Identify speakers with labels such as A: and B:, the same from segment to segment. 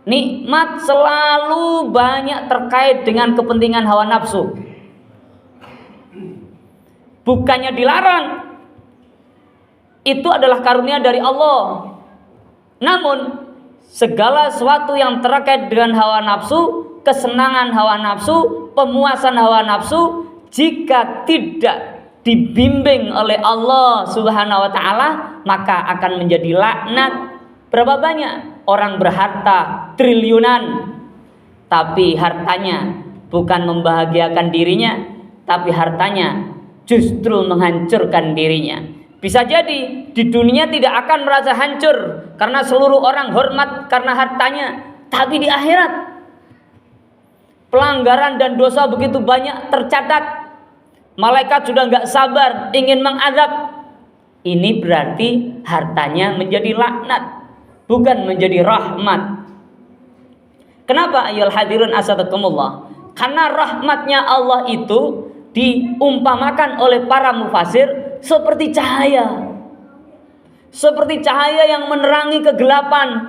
A: Nikmat selalu banyak terkait dengan kepentingan hawa nafsu. Bukannya dilarang, itu adalah karunia dari Allah. Namun segala sesuatu yang terkait dengan hawa nafsu, kesenangan hawa nafsu, pemuasan hawa nafsu, jika tidak dibimbing oleh Allah Subhanahu wa taala, maka akan menjadi laknat. Berapa banyak orang berharta triliunan, tapi hartanya bukan membahagiakan dirinya, tapi hartanya justru menghancurkan dirinya. Bisa jadi di dunia tidak akan merasa hancur karena seluruh orang hormat karena hartanya, tapi di akhirat pelanggaran dan dosa begitu banyak tercatat. Malaikat sudah nggak sabar ingin mengazab. Ini berarti hartanya menjadi laknat, bukan menjadi rahmat. Kenapa ayyuhal hadirun asadakumullah? Karena rahmatnya Allah itu diumpamakan oleh para mufasir seperti cahaya. Seperti cahaya yang menerangi kegelapan.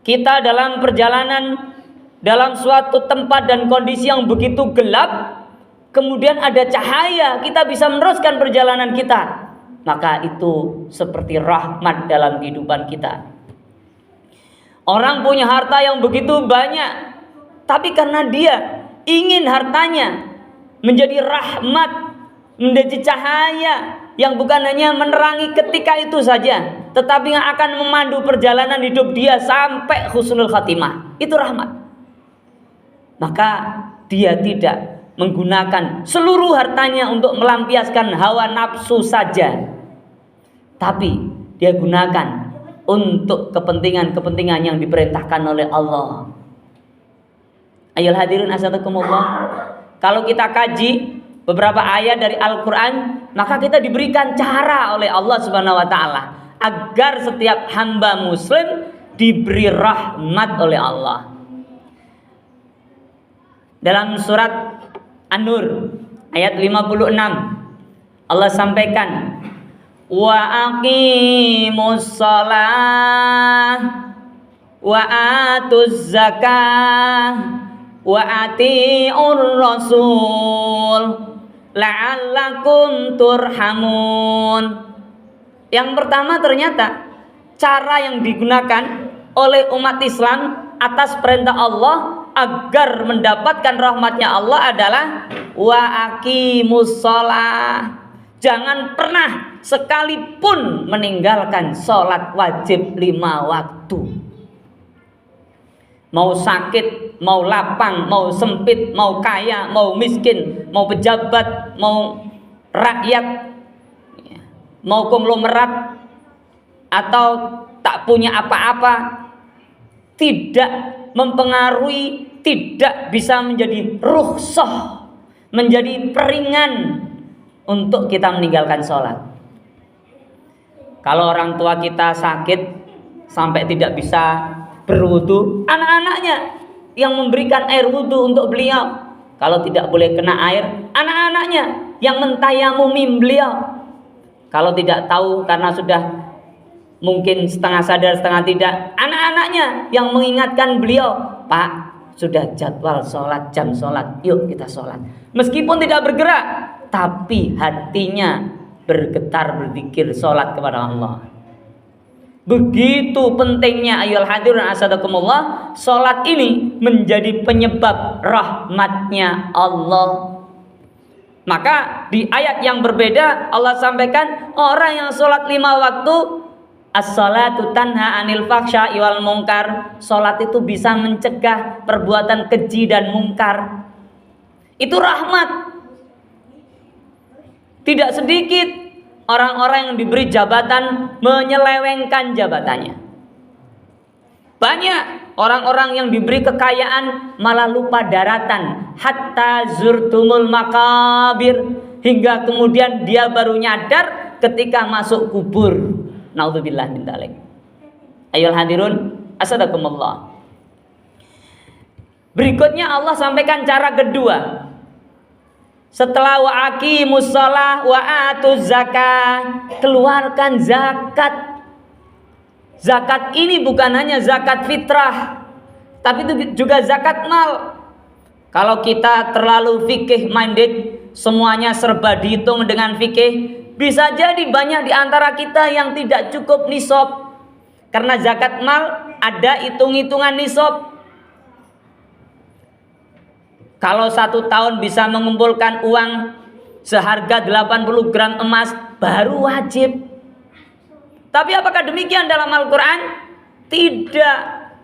A: Kita dalam perjalanan dalam suatu tempat dan kondisi yang begitu gelap, kemudian ada cahaya, kita bisa meneruskan perjalanan kita. Maka itu seperti rahmat dalam kehidupan kita. Orang punya harta yang begitu banyak, tapi karena dia ingin hartanya menjadi rahmat, menjadi cahaya yang bukan hanya menerangi ketika itu saja, tetapi yang akan memandu perjalanan hidup dia sampai husnul khatimah. Itu rahmat. Maka dia tidak menggunakan seluruh hartanya untuk melampiaskan hawa nafsu saja, tapi dia gunakan untuk kepentingan-kepentingan yang diperintahkan oleh Allah. Ayyuhal hadirin asadakumullah. Kalau kita kaji beberapa ayat dari Al-Quran, maka kita diberikan cara oleh Allah Subhanahu wa ta'ala agar setiap hamba muslim diberi rahmat oleh Allah. Dalam surat An-Nur ayat 56 Allah sampaikan, wa aqimus shalah wa atuz zakah wa ati'ur rasul la'allakum turhamun. Yang pertama, ternyata cara yang digunakan oleh umat Islam atas perintah Allah agar mendapatkan rahmatnya Allah adalah wa aqimus shalah. Jangan pernah sekalipun meninggalkan sholat wajib 5 waktu. Mau sakit, mau lapang, mau sempit, mau kaya, mau miskin, mau pejabat, mau rakyat, mau konglomerat, atau tak punya apa-apa, tidak mempengaruhi, tidak bisa menjadi rukhsah, menjadi peringan untuk kita meninggalkan sholat. Kalau orang tua kita sakit sampai tidak bisa berwudu, anak-anaknya yang memberikan air wudu untuk beliau. Kalau tidak boleh kena air, anak-anaknya yang mentayamumi beliau. Kalau tidak tahu karena sudah mungkin setengah sadar setengah tidak, anak-anaknya yang mengingatkan beliau, Pak, sudah jadwal sholat, jam sholat, yuk kita sholat. Meskipun tidak bergerak, tapi hatinya bergetar berzikir sholat kepada Allah. Begitu pentingnya ayyuhal hadirin asadakumullah, sholat ini menjadi penyebab rahmatnya Allah. Maka di ayat yang berbeda Allah sampaikan, orang yang sholat 5 waktu, as-salatu tanha anil faksha wal mungkar. Sholat itu bisa mencegah perbuatan keji dan mungkar. Itu rahmat. Tidak sedikit orang-orang yang diberi jabatan menyelewengkan jabatannya. Banyak orang-orang yang diberi kekayaan malah lupa daratan. Hatta zurtumul makabir, hingga kemudian dia baru nyadar ketika masuk kubur. Naudzubillah min dzalik. Ayyuhal hadirun asadakumullah. Berikutnya Allah sampaikan cara kedua. Setelah wa aqimus shalah wa atuz zakah, keluarkan zakat. Zakat ini bukan hanya zakat fitrah, Tapi itu juga zakat mal. Kalau kita terlalu fikih minded, semuanya serba dihitung dengan fikih, bisa jadi banyak di antara kita yang tidak cukup nisab. Karena zakat mal ada hitung-hitungan nisab. Kalau 1 tahun bisa mengumpulkan uang seharga 80 gram emas, baru wajib. Tapi apakah demikian dalam Al-Quran? Tidak,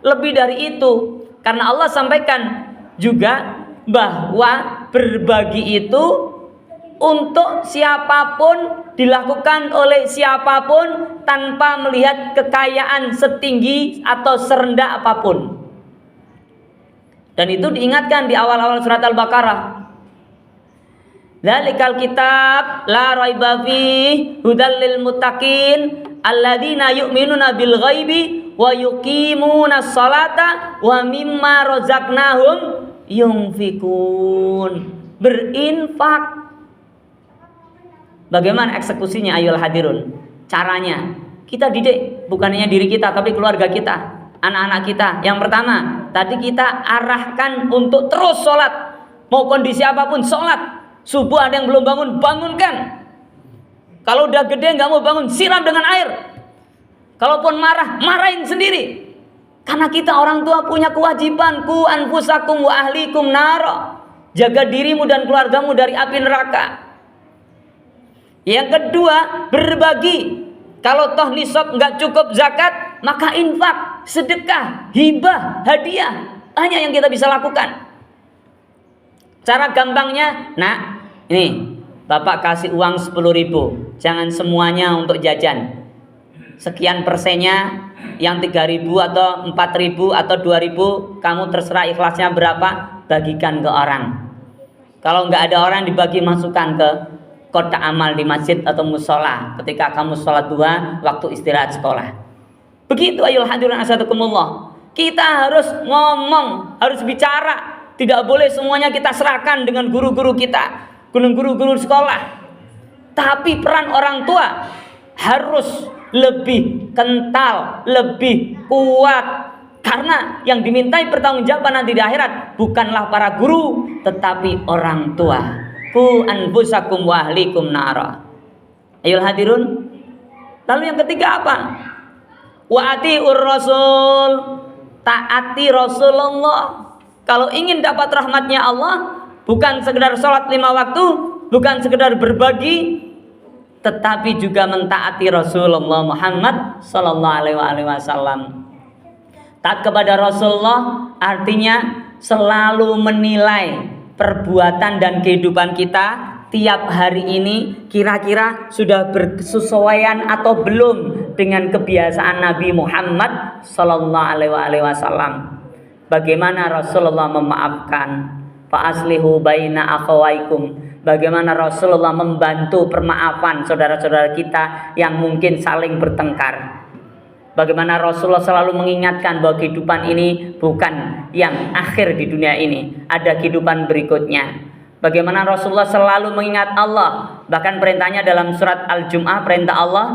A: lebih dari itu. Karena Allah sampaikan juga bahwa berbagi itu untuk siapapun, dilakukan oleh siapapun tanpa melihat kekayaan setinggi atau serendah apapun. Dan itu diingatkan di awal-awal surat Al-Baqarah. Dzalikal kitab la raiba fihi hudal lil muttaqin alladzina yu'minuna bil ghaibi wa yuqimuna sholata wa mimma razaqnahum yunfikun. Berinfak. Bagaimana eksekusinya ayyuhal hadirun? Caranya kita didik, bukan hanya diri kita tapi keluarga kita, anak-anak kita. Yang pertama, tadi kita arahkan untuk terus sholat. Mau kondisi apapun sholat. Subuh ada yang belum bangun, bangunkan. Kalau udah gede nggak mau bangun, siram dengan air. Kalaupun marah, marahin sendiri. Karena kita orang tua punya kewajiban, ku anfusakum wa ahlikum naro. Jaga dirimu dan keluargamu dari api neraka. Yang kedua, berbagi. Kalau toh nisab nggak cukup zakat, maka infak, sedekah, hibah, hadiah. Banyak yang kita bisa lakukan. Cara gampangnya, nak, ini bapak kasih uang 10.000. Jangan semuanya untuk jajan. Sekian persennya, yang 3.000 atau 4.000 atau 2.000, kamu terserah ikhlasnya berapa, bagikan ke orang. Kalau nggak ada orang, dibagi masukkan ke kotak amal di masjid atau musola ketika kamu sholat duha waktu istirahat sekolah. Begitu ayyuhal hadirin asyadukumullah. Kita harus ngomong, harus bicara. Tidak boleh semuanya kita serahkan dengan guru-guru kita, guru-guru sekolah. Tapi peran orang tua harus lebih kental, lebih kuat. Karena yang dimintai pertanggungjawaban nanti di akhirat bukanlah para guru, tetapi orang tua. Ku anfusakum wa ahlikum nara. Ayyuhal hadirun. Lalu yang ketiga apa? Wa atiur rasul. Taati Rasulullah. Kalau ingin dapat rahmatnya Allah, bukan sekedar sholat 5 waktu, bukan sekedar berbagi, tetapi juga mentaati Rasulullah Muhammad sallallahu alaihi wasallam. Taat kepada Rasulullah artinya selalu menilai perbuatan dan kehidupan kita tiap hari ini kira-kira sudah berkesesuaian atau belum dengan kebiasaan Nabi Muhammad sallallahu alaihi wasallam. Bagaimana Rasulullah memaafkan, fa aslihu baina akhawaikum. Bagaimana Rasulullah membantu permaafan saudara-saudara kita yang mungkin saling bertengkar. Bagaimana Rasulullah selalu mengingatkan bahwa kehidupan ini bukan yang akhir di dunia ini, ada kehidupan berikutnya. Bagaimana Rasulullah selalu mengingat Allah, bahkan perintahnya dalam surat Al-Jum'ah, perintah Allah,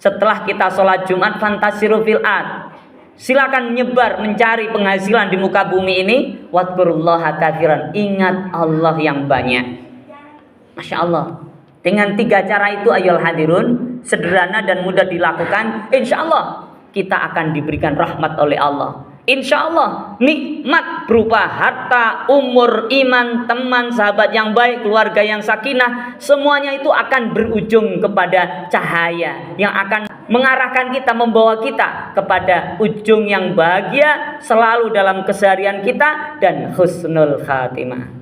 A: setelah kita sholat Jumat, fantasiru fil ard, silakan menyebar, mencari penghasilan di muka bumi ini, wadkurullaha katsiran, ingat Allah yang banyak. Masya Allah. Dengan 3 cara itu ayyuhal hadirun, sederhana dan mudah dilakukan, insya Allah kita akan diberikan rahmat oleh Allah. Insya Allah nikmat berupa harta, umur, iman, teman, sahabat yang baik, keluarga yang sakinah, semuanya itu akan berujung kepada cahaya yang akan mengarahkan kita, membawa kita kepada ujung yang bahagia selalu dalam keseharian kita dan husnul khatimah.